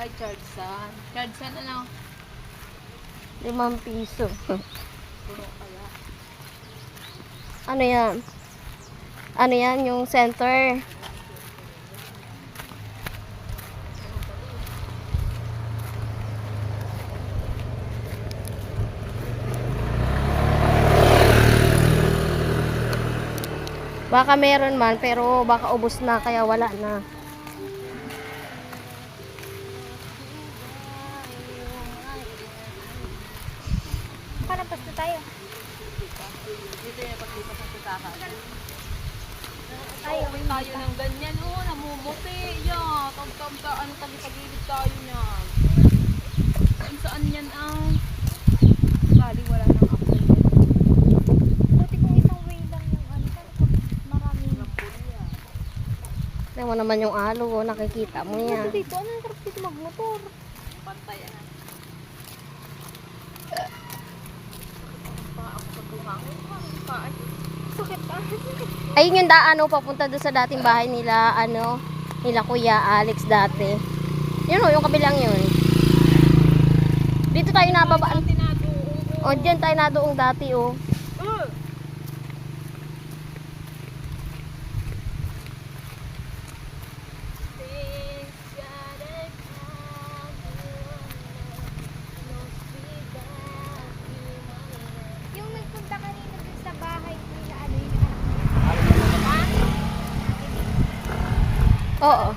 Ay, chargesan. Chargesan na lang. 5 piso. Puno kaya. Ano yan? Ano yan? Yung center. Baka meron man, pero baka ubos na, kaya wala na. Palampas na tayo. Dito yung paglipas ng sasakal. Tayo. May tayo ng ganyan, oh, namumuti. Yeah, ano, tagilid tayo niyan. Kung saan yan ang bali, wala nang apple. Buti kung isang way lang yung ano. Pero kung maraming. Tingnan mo naman yung alo, oh, nakikita mo yan. Dito, ano yung sarap dito magmotor? Pantay yan. Pa ako sa buhangin. Paan. Sakit pa. Ayun yung daan, oh, papunta doon sa dating bahay nila, ano, nila Kuya Alex dati. Yun, oh, yung kabilang yun. Dito tayo nababaan. O, dyan tayo nadoong dati, oh. Yung nagpunta kanina dun sa bahay nila, ano yung anak niya? Oo.